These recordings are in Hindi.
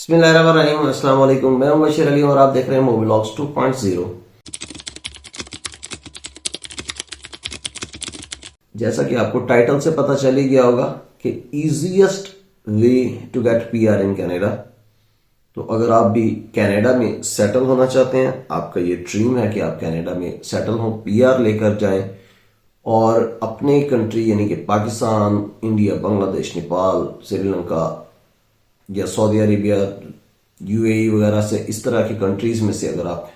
बिस्मिल्लाहिर्रहमानिर्रहीम, अस्सलाम वालेकुम। मैं हूं बशीर अली और आप देख रहे हैं मोबिलॉग्स 2.0। जैसा कि आपको टाइटल से पता चल ही गया होगा कि easiest way to get PR in Canada. तो अगर आप भी कनाडा में सेटल होना चाहते हैं, आपका ये ड्रीम है कि आप कनाडा में सेटल हों, पीआर लेकर जाएं और अपने कंट्री यानी कि पाकिस्तान, इंडिया, बांग्लादेश, नेपाल, श्रीलंका या सऊदी अरेबिया, यूएई वगैरह से इस तरह की कंट्रीज में से अगर आप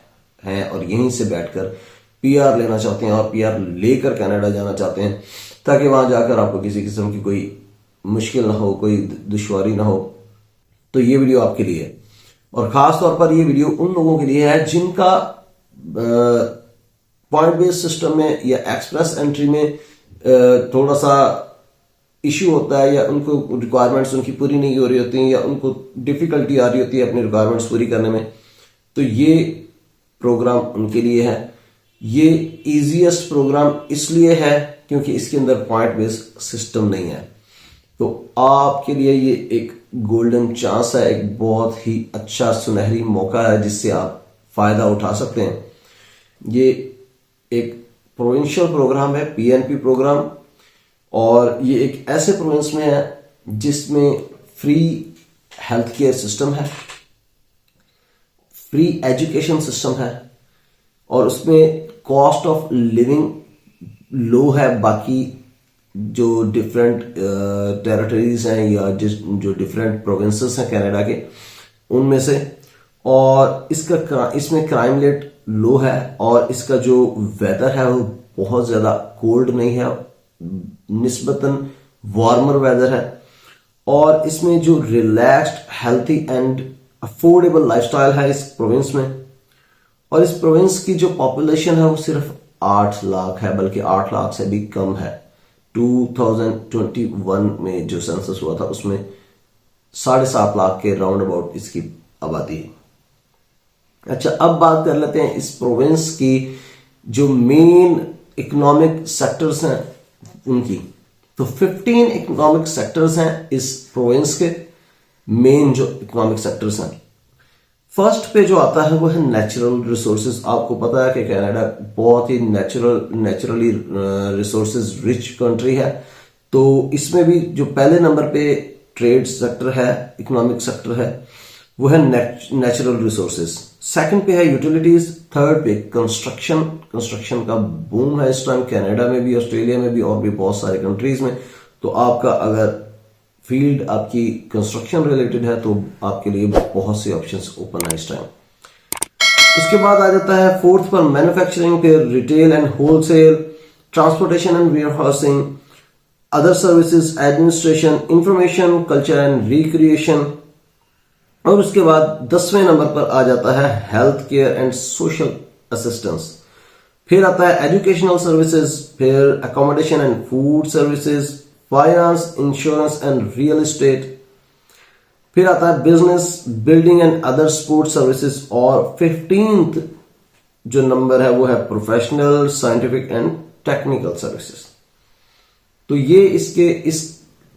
हैं और यहीं से बैठकर पीआर लेना चाहते हैं और पीआर लेकर कनाडा जाना चाहते हैं ताकि वहां जाकर आपको किसी किस्म की कोई मुश्किल ना हो, कोई दुश्वारी ना हो, तो ये वीडियो आपके लिए है। और खास तौर पर ये वीडियो उन लोगों के लिए है जिनका पॉइंट बेस्ड सिस्टम में या एक्सप्रेस एंट्री में थोड़ा सा इश्यू होता है या उनको रिक्वायरमेंट्स उनकी पूरी नहीं हो रही होती हैं या उनको डिफिकल्टी आ रही होती है अपनी रिक्वायरमेंट्स पूरी करने में। तो ये प्रोग्राम उनके लिए है। ये इजीएस्ट प्रोग्राम इसलिए है क्योंकि इसके अंदर पॉइंट बेस्ड सिस्टम नहीं है। तो आपके लिए ये एक गोल्डन चांस है, एक बहुत ही अच्छा सुनहरी मौका है जिससे आप फायदा उठा सकते हैं। ये एक प्रोविंशियल प्रोग्राम है, पीएनपी प्रोग्राम, और ये एक ऐसे प्रोविंस में है जिसमें फ्री हेल्थ केयर सिस्टम है, फ्री एजुकेशन सिस्टम है और उसमें कॉस्ट ऑफ लिविंग लो है बाकी जो डिफरेंट टेरिटरीज हैं या जो डिफरेंट प्रोविंसेस हैं कनाडा के उनमें से। और इसमें क्राइम रेट लो है और इसका जो वेदर है वो बहुत ज्यादा कोल्ड नहीं है, निस्बतन वार्मर वेदर है। और इसमें जो relaxed, healthy and affordable lifestyle है इस प्रोविंस में। और इस प्रोविंस की जो पॉपुलेशन है वो सिर्फ 8 लाख है, बल्कि 8 लाख से भी कम है। 2021 में जो सेंसस हुआ था उसमें 7.5 लाख के राउंड अबाउट इसकी आबादी है। अच्छा, अब बात कर लेते हैं इस प्रोविंस की जो मेन इकोनॉमिक सेक्टर्स हैं उनकी। तो 15 इकोनॉमिक सेक्टर्स हैं इस प्रोविंस के, मेन जो इकोनॉमिक सेक्टर्स हैं। फर्स्ट पे जो आता है वो है नेचुरल रिसोर्सेज। आपको पता है कि कनाडा बहुत ही नेचुरली रिसोर्सेज रिच कंट्री है। तो इसमें भी जो पहले नंबर पे ट्रेड सेक्टर है, इकोनॉमिक सेक्टर है, वो है नेचुरल रिसोर्सेज। सेकंड पे है यूटिलिटीज। थर्ड पे कंस्ट्रक्शन का बूम है इस टाइम कनाडा में भी, ऑस्ट्रेलिया में भी और भी बहुत सारे कंट्रीज में। तो आपका अगर फील्ड आपकी कंस्ट्रक्शन रिलेटेड है तो आपके लिए बहुत से ऑप्शंस ओपन है इस टाइम। उसके बाद आ जाता है फोर्थ पर मैन्युफैक्चरिंग, फिर retail and wholesale, transportation and warehousing, other services, administration, information, culture and recreation. और उसके बाद 10वें नंबर पर आ जाता है health care and social assistance. फिर आता है एजुकेशनल सर्विसेज, फिर accommodation and food services, finance, insurance and real estate. फिर आता है business, building and other sport services. और 15th जो नंबर है वो है professional, scientific and technical services. तो ये इसके इस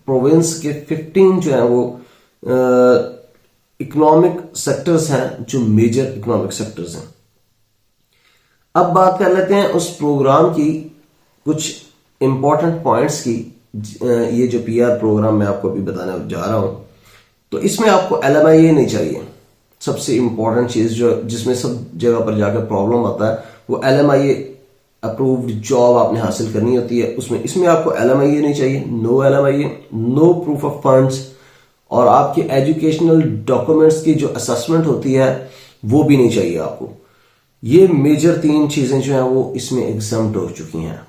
प्रोविंस के 15 जो है वो इकोनॉमिक सेक्टर्स हैं, जो मेजर इकोनॉमिक सेक्टर्स हैं। अब बात कर लेते हैं उस प्रोग्राम की कुछ इंपॉर्टेंट पॉइंट्स की। ये जो पीआर प्रोग्राम मैं आपको अभी बताने जा रहा हूं, तो इसमें आपको LMIA नहीं चाहिए। सबसे इंपॉर्टेंट चीज जो जिसमें सब जगह पर जाकर प्रॉब्लम आता है वो LMIA अप्रूव्ड जॉब आपने हासिल करनी होती है उसमें। इसमें आपको LMIA नहीं चाहिए, no LMIA, no proof of funds, और आपके एजुकेशनल डॉक्यूमेंट्स की जो असेसमेंट होती है वो भी नहीं चाहिए आपको। ये मेजर 3 चीजें जो हैं वो इसमें एग्जम्प्ट हो चुकी हैं।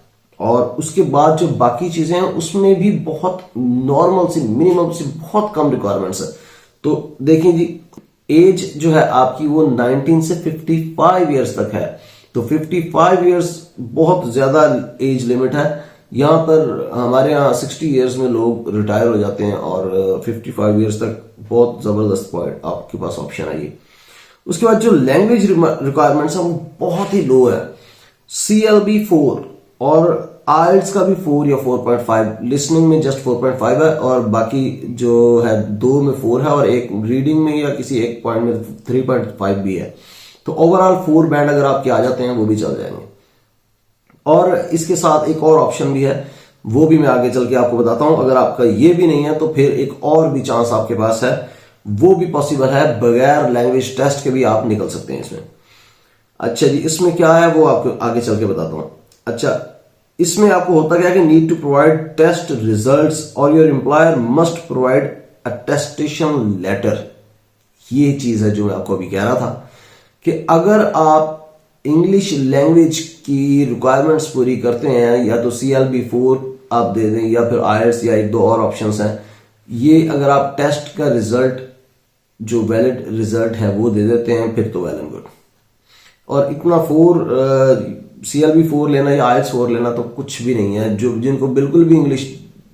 और उसके बाद जो बाकी चीजें हैं उसमें भी बहुत नॉर्मल सी, मिनिमम से बहुत कम रिक्वायरमेंट्स है। तो देखिए जी, एज जो है आपकी वो 19 से 55 ईयर्स तक है। तो 55 ईयर्स बहुत ज्यादा एज लिमिट है। यहां पर हमारे यहाँ 60 ईयर्स में लोग रिटायर हो जाते हैं और 55 ईयर्स तक बहुत जबरदस्त पॉइंट आपके पास ऑप्शन है ये। उसके बाद जो लैंग्वेज रिक्वायरमेंट्स है वो बहुत ही लो है, CLB 4। और आइल्स का भी 4 या 4.5, लिसनिंग में जस्ट 4.5 है और बाकी जो है 2 में 4 है और एक रीडिंग में या किसी एक पॉइंट में 3.5 भी है। तो ओवरऑल 4 बैंड अगर आपके आ जाते हैं वो भी चल जाएंगे। और इसके साथ एक और ऑप्शन भी है, वो भी मैं आगे चल के आपको बताता हूं। अगर आपका ये भी नहीं है तो फिर एक और भी चांस आपके पास है, वो भी पॉसिबल है, बगैर लैंग्वेज टेस्ट के भी आप निकल सकते हैं इसमें। अच्छा जी, इसमें क्या है वो आपको आगे चल के बताता हूं। अच्छा, इसमें आपको होता क्या है कि need to provide test results और your employer must provide attestation letter. ये चीज है जो मैं आपको अभी कह रहा था कि अगर आप इंग्लिश लैंग्वेज की रिक्वायरमेंट्स पूरी करते हैं, या तो CLB4 आप दे दें या फिर IELTS या एक दो और ऑप्शंस हैं, ये अगर आप टेस्ट का रिजल्ट जो वैलिड रिजल्ट है वो दे देते हैं फिर तो वेल एंड गुड। और इतना CLB4 लेना या IELTS 4 लेना तो कुछ भी नहीं है। जो जिनको बिल्कुल भी इंग्लिश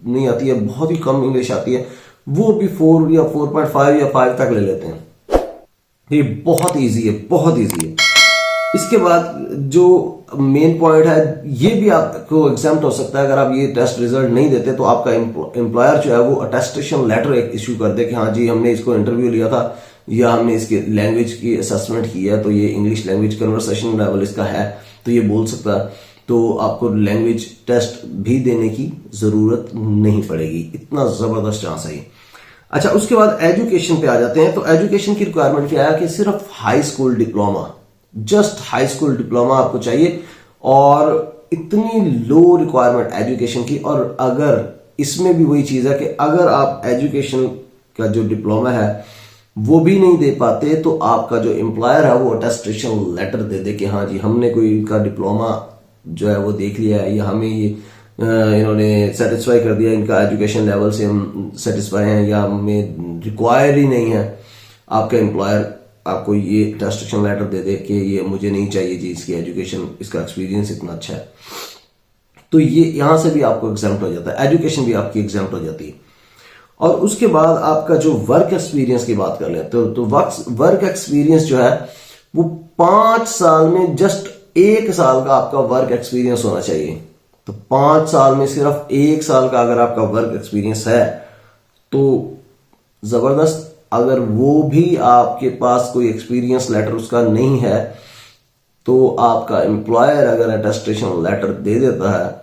नहीं आती है, बहुत ही कम इंग्लिश आती है, वो भी 4 या 4.5 या 5 तक ले लेते हैं। ये बहुत इजी है, बहुत इजी है। इसके बाद जो मेन पॉइंट है, ये भी आपको एग्जाम्प्ट हो सकता है। अगर आप ये टेस्ट रिजल्ट नहीं देते तो आपका एम्प्लॉयर जो है वो अटेस्टेशन लेटर एक इश्यू कर दे कि हाँ जी हमने इसको इंटरव्यू लिया था या हमने इसके लैंग्वेज की असेसमेंट की है, तो ये इंग्लिश लैंग्वेज कन्वर्सेशन लेवल इसका है, तो ये बोल सकता है, तो आपको लैंग्वेज टेस्ट भी देने की जरूरत नहीं पड़ेगी। इतना जबरदस्त चांस है ये। अच्छा, उसके बाद एजुकेशन पे आ जाते हैं। तो एजुकेशन की रिक्वायरमेंट क्या है कि सिर्फ high school diploma, just high school diploma आपको चाहिए, और इतनी लो रिक्वायरमेंट एजुकेशन की। और अगर इसमें भी वही चीज है कि अगर आप एजुकेशन का जो डिप्लोमा है वो भी नहीं दे पाते तो आपका जो एम्प्लॉयर है वो अटेस्टेशन लेटर दे दे कि हाँ जी हमने कोई इनका डिप्लोमा जो है वो देख लिया है, या हमें ये इन्होंने सेटिस्फाई कर दिया, इनका एजुकेशन लेवल से हम सेटिस्फाई हैं, या हमें रिक्वायर ही नहीं है। आपका एम्प्लॉयर आपको ये अटेस्टेशन लेटर दे दे कि ये मुझे नहीं चाहिए जी, इसकी एजुकेशन, इसका एक्सपीरियंस इतना अच्छा है, तो ये यहां से भी आपको एग्जाम्प्ट हो जाता है, एजुकेशन भी आपकी एग्जाम्प्ट हो जाती है। और उसके बाद आपका जो वर्क एक्सपीरियंस की बात कर ले तो वर्क एक्सपीरियंस जो है वो 5 साल में जस्ट 1 साल का आपका वर्क एक्सपीरियंस होना चाहिए। तो 5 साल में सिर्फ 1 साल का अगर आपका वर्क एक्सपीरियंस है तो जबरदस्त। अगर वो भी आपके पास कोई एक्सपीरियंस लेटर उसका नहीं है तो आपका एम्प्लॉयर अगर अटेस्टेशन लेटर दे देता है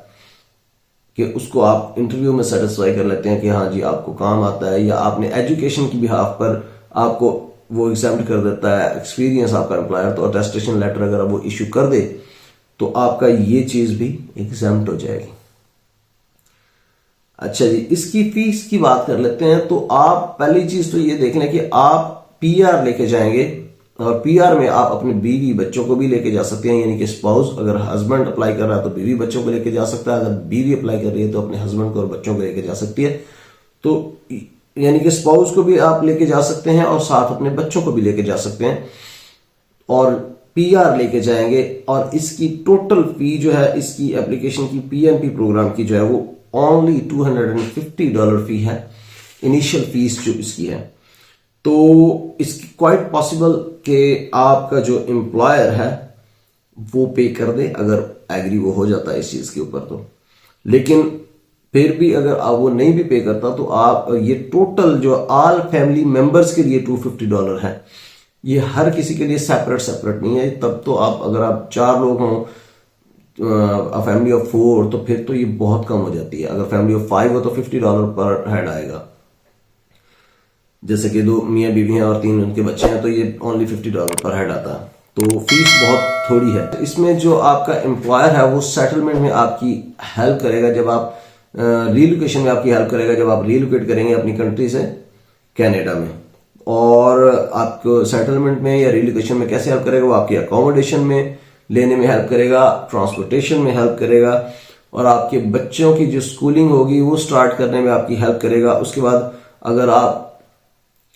कि उसको आप इंटरव्यू में सेटिस्फाई कर लेते हैं कि हाँ जी आपको काम आता है, या आपने एजुकेशन की बिहाफ पर आपको वो एग्जाम्प्ट कर देता है एक्सपीरियंस आपका एम्प्लॉयर, तो अटेस्टेशन लेटर अगर वो इश्यू कर दे तो आपका ये चीज भी एग्जाम्प्ट हो जाएगी। अच्छा जी, इसकी फीस की बात कर लेते हैं। तो आप पहली चीज तो ये देख लें कि आप PR लेके जाएंगे, और PR में आप अपने बीवी बच्चों को भी लेके जा सकते हैं, यानी कि स्पाउस, अगर हस्बैंड अप्लाई कर रहा है तो बीवी बच्चों को लेके जा सकता है, अगर बीवी अप्लाई कर रही है तो अपने हस्बैंड को और बच्चों को लेके जा सकती है। तो यानी कि स्पाउस को भी आप लेके जा सकते हैं और साथ अपने बच्चों को भी लेके जा सकते हैं, और PR लेके जाएंगे। और इसकी टोटल फी जो है इसकी एप्लीकेशन की PNP प्रोग्राम की जो है वो ओनली $250 फी है, इनिशियल फीस जो इसकी है। तो इसकी क्वाइट पॉसिबल कि आपका जो एम्प्लॉयर है वो पे कर दे, अगर एग्री वो हो जाता है इस चीज के ऊपर तो। लेकिन फिर भी अगर आप वो नहीं भी पे करता तो आप ये टोटल जो ऑल फैमिली मेंबर्स के लिए $250 है, ये हर किसी के लिए सेपरेट नहीं है। तब तो आप अगर आप 4 लोग हों, फैमिली ऑफ 4, तो फिर तो ये बहुत कम हो जाती है। अगर फैमिली ऑफ 5 हो तो $50 पर हेड आएगा। जैसे कि 2 मियाँ बीवी हैं और 3 उनके बच्चे हैं तो ये ओनली $50 पर हेड आता है, तो फीस बहुत थोड़ी है। इसमें जो आपका एम्प्लॉयर है वो सेटलमेंट में आपकी हेल्प करेगा, जब आप रीलोकेशन में आपकी हेल्प करेगा, जब आप रीलोकेट करेंगे अपनी कंट्री से कनाडा में। और आपको सेटलमेंट में या रीलोकेशन में कैसे हेल्प करेगा, वो आपकी अकोमोडेशन में लेने में हेल्प करेगा, ट्रांसपोर्टेशन में हेल्प करेगा, और आपके बच्चों की जो स्कूलिंग होगी वो स्टार्ट करने में आपकी हेल्प करेगा। उसके बाद अगर आप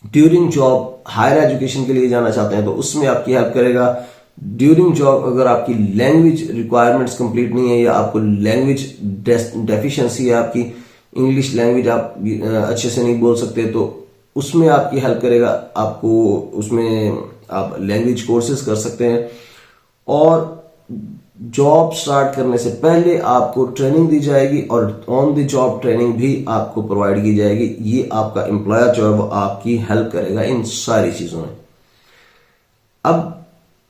ड्यूरिंग जॉब हायर एजुकेशन के लिए जाना चाहते हैं तो उसमें आपकी हेल्प करेगा। ड्यूरिंग जॉब अगर आपकी लैंग्वेज रिक्वायरमेंट्स कंप्लीट नहीं है, या आपको लैंग्वेज डेफिशिएंसी है, आपकी इंग्लिश लैंग्वेज आप अच्छे से नहीं बोल सकते, तो उसमें आपकी हेल्प करेगा। आपको उसमें आप लैंग्वेज कोर्सेज कर सकते हैं। और जॉब स्टार्ट करने से पहले आपको ट्रेनिंग दी जाएगी और ऑन द जॉब ट्रेनिंग भी आपको प्रोवाइड की जाएगी। ये आपका एम्प्लॉयर जो है वो आपकी हेल्प करेगा इन सारी चीजों में। अब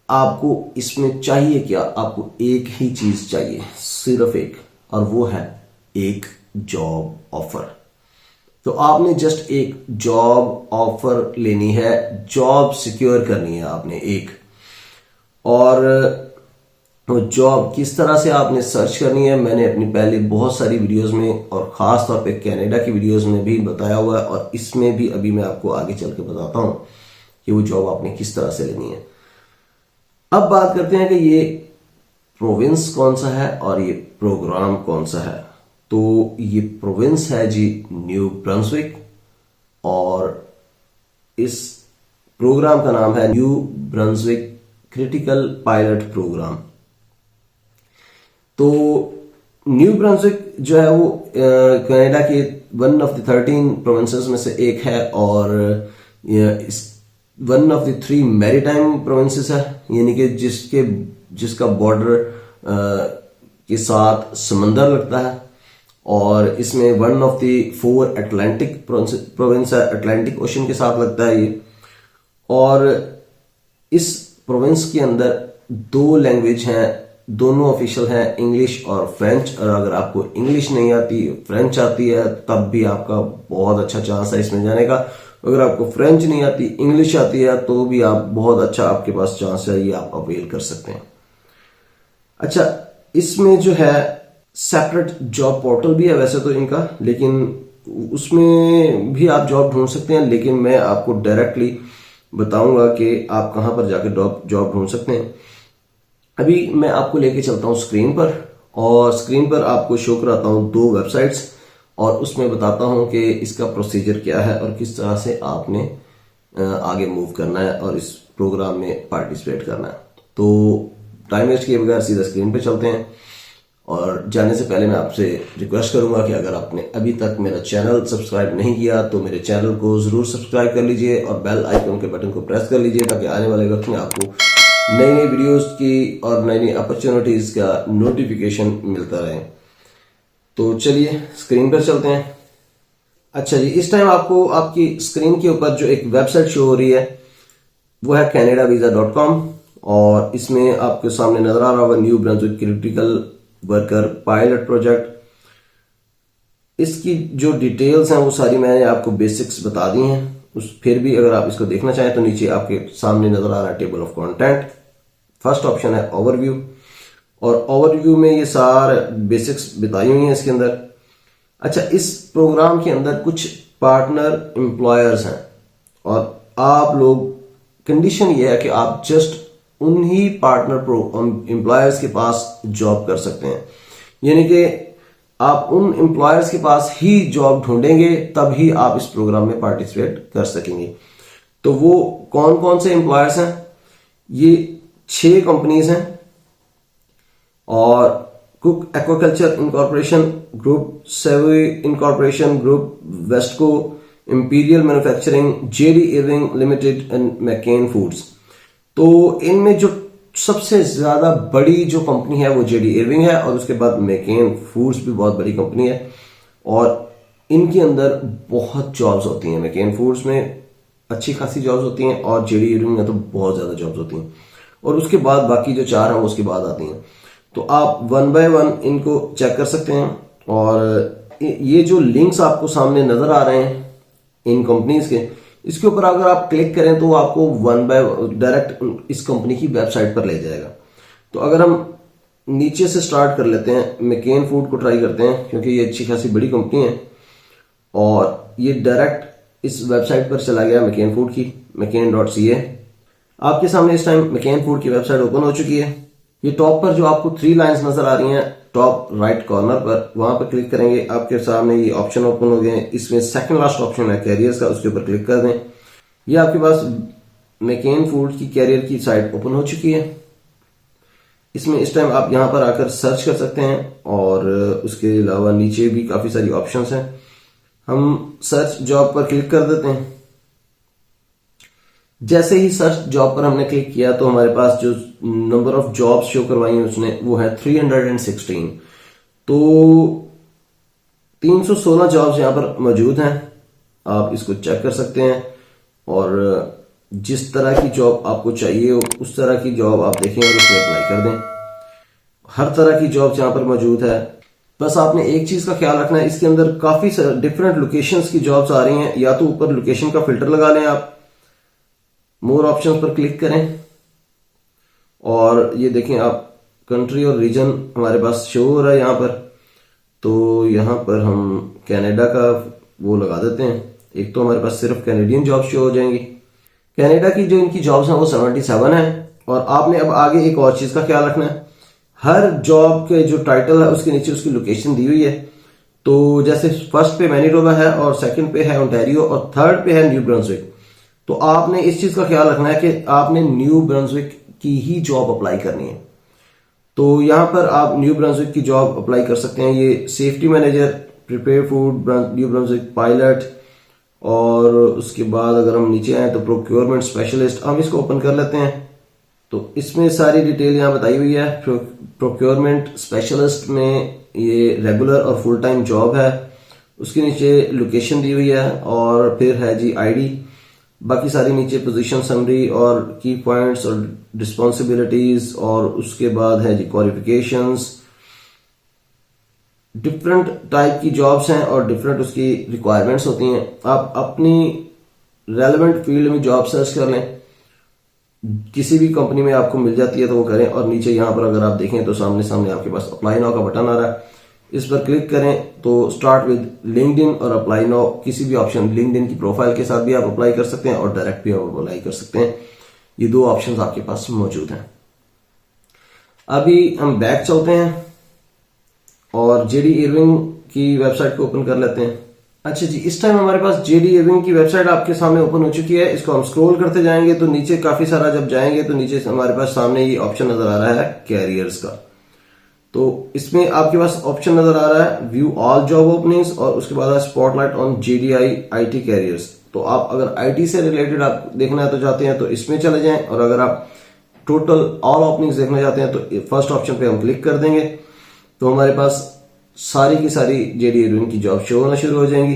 आपको इसमें चाहिए क्या? आपको एक ही चीज चाहिए, सिर्फ एक, और वो है एक जॉब ऑफर। तो आपने जस्ट एक जॉब ऑफर लेनी है, जॉब सिक्योर करनी है आपने एक। और वो जॉब किस तरह से आपने सर्च करनी है, मैंने अपनी पहले बहुत सारी वीडियोस में और खास तौर पे कनाडा की वीडियोस में भी बताया हुआ है, और इसमें भी अभी मैं आपको आगे चल के बताता हूं कि वो जॉब आपने किस तरह से लेनी है। अब बात करते हैं कि ये प्रोविंस कौन सा है और ये प्रोग्राम कौन सा है। तो ये प्रोविंस है जी न्यू ब्रंसविक, और इस प्रोग्राम का नाम है New Brunswick critical pilot program. तो न्यू ब्रंसविक जो है वो कनाडा के वन ऑफ द 13 प्रोविंसेस में से एक है, और इस one of the 3 maritime provinces है, यानी कि जिसका बॉर्डर के साथ समंदर लगता है। और इसमें one of the 4 Atlantic province है, अटलांटिक ओशन के साथ लगता है ये। और इस प्रोविंस के अंदर 2 लैंग्वेज हैं, दोनों ऑफिशियल हैं, इंग्लिश और फ्रेंच। और अगर आपको इंग्लिश नहीं आती, फ्रेंच आती है, तब भी आपका बहुत अच्छा चांस है इसमें जाने का। अगर आपको फ्रेंच नहीं आती, इंग्लिश आती है, तो भी आप बहुत अच्छा आपके पास चांस है, ये आप अवेल कर सकते हैं। अच्छा, इसमें जो है सेपरेट जॉब पोर्टल भी है वैसे तो इनका, लेकिन उसमें भी आप जॉब ढूंढ सकते हैं, लेकिन मैं आपको डायरेक्टली बताऊंगा कि आप कहां पर जाके जॉब ढूंढ सकते हैं। अभी मैं आपको लेके चलता हूं स्क्रीन पर, और स्क्रीन पर आपको शो कराता हूं 2 वेबसाइट्स, और उसमें बताता हूं कि इसका प्रोसीजर क्या है और किस तरह से आपने आगे मूव करना है और इस प्रोग्राम में पार्टिसिपेट करना है। तो टाइम वेस्ट किए बगैर सीधा स्क्रीन पे चलते हैं। और जाने से पहले मैं आपसे रिक्वेस्ट करूंगा कि अगर आपने अभी तक मेरा चैनल सब्सक्राइब नहीं किया तो मेरे चैनल को जरूर सब्सक्राइब कर लीजिए और बेल आइकन के बटन को प्रेस कर लीजिए, ताकि आने वाले वक्त में आपको नई नई वीडियोस की और नई नई अपॉर्चुनिटीज का नोटिफिकेशन मिलता रहे। तो चलिए स्क्रीन पर चलते हैं। अच्छा जी, इस टाइम आपको आपकी स्क्रीन के ऊपर जो एक वेबसाइट शो हो रही है वो है canadavisa.com, और इसमें आपके सामने नजर आ रहा होगा new Brunswick critical worker pilot project. इसकी जो डिटेल्स हैं वो सारी मैंने आपको बेसिक्स बता दी हैं। फिर भी अगर आप इसको देखना चाहें तो नीचे आपके सामने नजर आ रहा है table of content. First option है ओवरव्यू, और ओवरव्यू में ये सारे बेसिक्स बताई हुई हैं इसके अंदर। अच्छा, इस प्रोग्राम के अंदर कुछ पार्टनर एम्प्लॉयर्स हैं, और आप लोग, कंडीशन ये है कि आप जस्ट उन्हीं पार्टनर एम्प्लॉयर्स के पास जॉब कर सकते हैं, यानी कि आप उन एम्प्लॉयर्स के पास ही जॉब ढूंढेंगे, तभी आप इस प्रोग्राम में पार्टिसिपेट कर सकेंगे। तो वो कौन कौन से एम्प्लॉयर्स हैं? ये 6 कंपनीज हैं, और कुक एक्वाकल्चर इनकॉर्पोरेशन ग्रुप, सेवी incorporation group, Westco, imperial manufacturing, JD Irving limited and McCain foods. तो इनमें जो सबसे ज्यादा बड़ी जो कंपनी है वो जेडी इरविंग है, और उसके बाद मैकेन फूड्स भी बहुत बड़ी कंपनी है, और इनके अंदर बहुत जॉब्स होती हैं। मैकेन फूड्स में अच्छी खासी जॉब्स होती हैं, और जेडी इरविंग में तो बहुत ज्यादा जॉब्स होती हैं, और उसके बाद बाकी जो 4 हैं वो उसके बाद आती हैं। तो आप 1 बाय 1 इनको चेक कर सकते हैं, और ये जो लिंक्स आपको सामने नजर आ रहे हैं इन कंपनीज के, इसके ऊपर अगर आप क्लिक करें तो आपको 1 बाय डायरेक्ट इस कंपनी की वेबसाइट पर ले जाएगा। तो अगर हम नीचे से स्टार्ट कर लेते हैं, मैकेन फूड को ट्राई करते हैं, क्योंकि ये अच्छी खासी बड़ी कंपनी है, और ये डायरेक्ट इस वेबसाइट पर चला गया मैकेन फूड की, mccain.ca। आपके सामने इस टाइम मैकेन फूड की वेबसाइट ओपन हो चुकी है। ये टॉप पर जो आपको 3 लाइंस नजर आ रही हैं टॉप राइट कॉर्नर पर, वहां पर क्लिक करेंगे, आपके सामने ये ऑप्शन ओपन हो गए हैं। इसमें सेकंड लास्ट ऑप्शन है कैरियर्स का, उसके ऊपर क्लिक कर दें। ये आपके पास मैकेन फूड की कैरियर की साइट ओपन हो चुकी है। इसमें इस टाइम आप यहां पर आकर सर्च कर सकते हैं, और उसके अलावा नीचे भी काफी सारी ऑप्शंस हैं। हम सर्च जॉब पर क्लिक कर देते हैं। जैसे ही सर्च जॉब पर हमने क्लिक किया तो हमारे पास जो नंबर ऑफ जॉब्स शो करवाई उसने वो है 316। तो 316 जॉब्स यहां पर मौजूद हैं, आप इसको चेक कर सकते हैं। और जिस तरह की जॉब आपको चाहिए उस तरह की जॉब आप देखें और उसमें अप्लाई कर दें। हर तरह की जॉब यहां पर मौजूद है। बस आपने एक चीज का ख्याल रखना है, इसके अंदर काफी डिफरेंट लोकेशंस की जॉब्स आ रही हैं। या तो ऊपर लोकेशन का फिल्टर लगा लें, आप मोर ऑप्शंस पर क्लिक करें और ये देखें आप कंट्री और रीजन हमारे पास शो हो रहा है यहां पर। तो यहां पर हम कनाडा का वो लगा देते हैं। एक तो हमारे पास सिर्फ कैनेडियन जॉब शो हो जाएंगी। कनाडा की जो इनकी जॉब्स हैं वो 77 है। और आपने अब आगे एक और चीज का ख्याल रखना है, हर जॉब के जो टाइटल है उसके नीचे उसकी लोकेशन दी हुई है। तो जैसे फर्स्ट पे मैनीटोबा है और सेकंड पे है ओंटारियो और थर्ड पे है न्यू ब्रंसविक। तो आपने इस चीज का ख्याल रखना है कि आपने न्यू ब्रंसविक की ही जॉब अप्लाई करनी है। तो यहां पर आप न्यू ब्रंसविक की जॉब अप्लाई कर सकते हैं। ये safety manager, prepare food, new Brunswick pilot, और उसके बाद अगर हम नीचे आए तो प्रोक्योरमेंट स्पेशलिस्ट। हम इसको ओपन कर लेते हैं। तो इसमें सारी डिटेल यहां बताई हुई है। प्रोक्योरमेंट स्पेशलिस्ट में ये रेगुलर और फुल टाइम जॉब है। उसके नीचे लोकेशन दी हुई है और फिर है जी आईडी। बाकी सारी नीचे पोजीशन समरी और की पॉइंट्स और रिस्पॉन्सिबिलिटीज, और उसके बाद है जी क्वालिफिकेशंस। डिफरेंट टाइप की जॉब्स हैं और डिफरेंट उसकी रिक्वायरमेंट्स होती हैं। आप अपनी रेलेवेंट फील्ड में जॉब सर्च कर लें, किसी भी कंपनी में आपको मिल जाती है तो वो करें। और नीचे यहां पर अगर आप देखें तो सामने सामने आपके पास अप्लाई नाउ का बटन आ रहा है, इस पर क्लिक करें तो स्टार्ट विद लिंक्डइन और अप्लाई नाउ। किसी भी ऑप्शन, लिंक्डइन की प्रोफाइल के साथ भी आप अप्लाई कर सकते हैं और डायरेक्ट भी आप अप्लाई कर सकते हैं। ये दो ऑप्शंस आपके पास मौजूद हैं। अभी हम बैक चलते हैं और जेडी इरविंग की वेबसाइट को ओपन कर लेते हैं। अच्छा जी, इस टाइम हमारे पास जेडी इरविंग की वेबसाइट आपके सामने ओपन हो चुकी है। इसको हम स्क्रॉल करते जाएंगे तो नीचे काफी सारा, जब जाएंगे तो नीचे हमारे पास सामने ये ऑप्शन नजर आ रहा है कैरियर्स का। तो इसमें आपके पास ऑप्शन नजर आ रहा है व्यू ऑल जॉब ओपनिंग्स और उसके बाद spotlight on ZDI IT carriers. तो आप अगर आईटी से रिलेटेड आप देखना है तो चाहते हैं तो इसमें चले जाएं, और अगर आप टोटल ऑल ओपनिंग्स देखना चाहते हैं तो फर्स्ट ऑप्शन पे हम क्लिक कर देंगे। तो हमारे पास सारी की सारी जेडी इरविन की जॉब शो होना शुरू हो जाएंगी।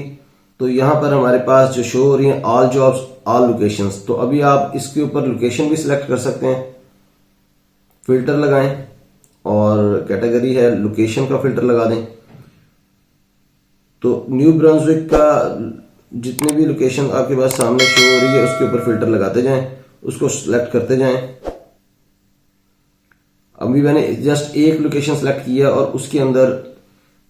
तो यहां पर हमारे पास जो शो हो रही है ऑल जॉब्स ऑल लोकेशंस। तो अभी आप इसके ऊपर लोकेशन भी सिलेक्ट कर सकते हैं, फिल्टर लगाएं और कैटेगरी है लोकेशन का फिल्टर लगा दें। तो न्यू ब्रंसविक का जितने भी लोकेशन आपके पास सामने शो हो रही है उसके ऊपर फिल्टर लगाते जाएं, उसको सिलेक्ट करते जाएं। अभी मैंने जस्ट एक लोकेशन सिलेक्ट किया और उसके अंदर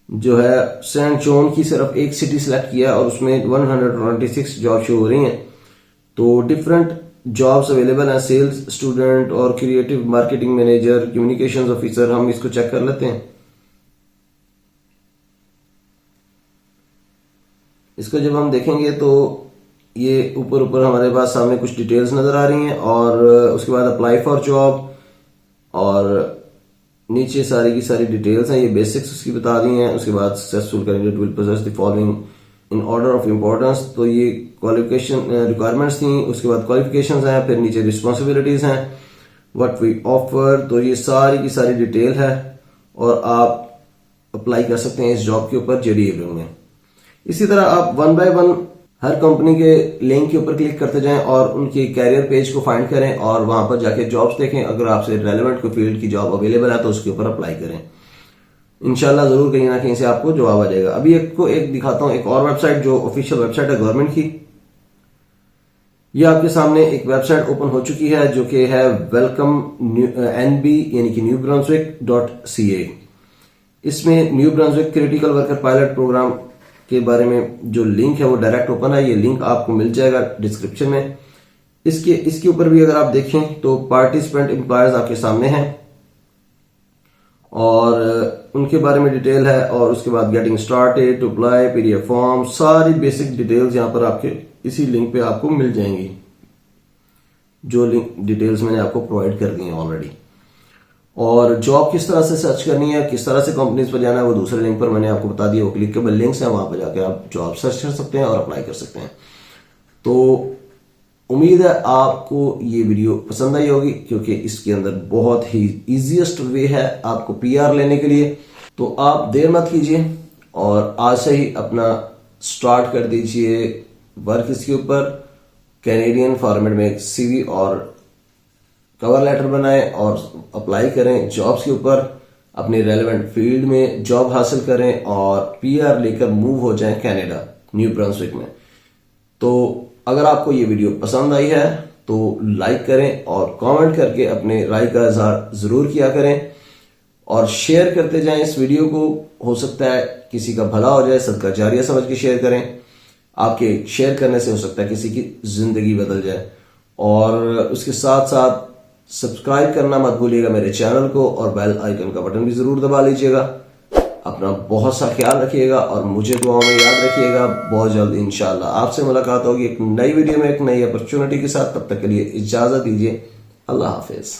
जो है सेंट जॉन की सिर्फ एक सिटी सिलेक्ट किया और उसमें 126 जॉब शो हो रही हैं। तो डिफरेंट जॉब्स अवेलेबल हैं, सेल्स स्टूडेंट और creative marketing manager, communications officer. हम इसको चेक कर लेते हैं। इसको जब हम देखेंगे तो ये ऊपर ऊपर हमारे पास सामने कुछ डिटेल्स नजर आ रही हैं और उसके बाद अप्लाई फॉर जॉब और नीचे सारी की सारी डिटेल्स हैं। ये बेसिक्स उसकी बता दी हैं। उसके बाद successful candidate will possess the following in order of importance. तो ये क्वालिफिकेशन रिक्वायरमेंट्स थी, उसके बाद क्वालिफिकेशंस हैं, फिर नीचे रिस्पॉन्सिबिलिटीज हैं, व्हाट वी ऑफर। तो ये सारी की सारी डिटेल है और आप अप्लाई कर सकते हैं इस जॉब के ऊपर जेडी इरविन में। इसी तरह आप one by one her company के लिंक के ऊपर क्लिक करते जाएं और उनके कैरियर पेज को फाइंड करें और वहां पर जाके जॉब्स देखें। अगर आपसे रेलेवेंट कोई फील्ड की जॉब अवेलेबल है तो उसके ऊपर अप्लाई करें। इंशाल्लाह जरूर कहीं ना कहीं से आपको जवाब आ जाएगा। अभी एक दिखाता हूं, एक और वेबसाइट जो ऑफिशियल वेबसाइट है गवर्नमेंट की। ये आपके सामने एक वेबसाइट ओपन हो चुकी है जो कि है वेलकम NB यानी कि न्यू brunswick.ca। इसमें New Brunswick critical worker pilot program के बारे में जो लिंक है वो डायरेक्ट ओपन है। ये लिंक आपको मिल जाएगा डिस्क्रिप्शन में। इसके ऊपर भी अगर आप देखें तो पार्टिसिपेंट एम्प्लॉयर्स आपके सामने हैं और उनके बारे में डिटेल है और उसके बाद getting started, to apply, PDF form, सारी बेसिक डिटेल्स यहां पर आपके इसी लिंक पे आपको मिल जाएंगी, जो लिंक डिटेल्स मैंने आपको प्रोवाइड कर दी हैं ऑलरेडी। और जॉब किस तरह से सर्च करनी है, किस तरह से कंपनीज पर जाना है, वो दूसरे लिंक पर मैंने आपको बता दिया। वो क्लिकेबल लिंक्स हैं, वहां पर जाके आप जॉब सर्च कर सकते हैं और अप्लाई कर सकते हैं। तो उम्मीद है आपको ये वीडियो पसंद आई होगी, क्योंकि इसके अंदर बहुत ही इजीएस्ट वे है आपको पीआर लेने के लिए। तो आप देर मत कीजिए और आज से ही अपना स्टार्ट कर दीजिए वर्क इसके ऊपर। कैनेडियन फॉर्मेट में एक सीवी और कवर लेटर बनाएं और अप्लाई करें जॉब्स के ऊपर। अपने रेलेवेंट फील्ड में जॉब हासिल करें और पीआर लेकर मूव हो जाएं कनाडा, न्यू ब्रंसविक में। तो अगर आपको ये वीडियो पसंद आई है तो लाइक करें और कमेंट करके अपने राय का इजहार जरूर किया करें और शेयर करते जाएं इस वीडियो को। हो सकता है किसी का भला हो जाए, सदका जारिया समझ के शेयर करें। आपके शेयर करने से हो सकता है किसी की जिंदगी बदल जाए। और उसके साथ साथ सब्सक्राइब करना मत भूलिएगा मेरे चैनल को और बेल आइकन का बटन भी जरूर दबा लीजिएगा। अपना बहुत सा ख्याल रखिएगा और मुझे दुआओं में याद रखिएगा। बहुत जल्द इंशाल्लाह आपसे मुलाकात होगी एक नई वीडियो में, एक नई अपॉर्चुनिटी के साथ। तब तक के लिए इजाजत दीजिए। अल्लाह हाफिज।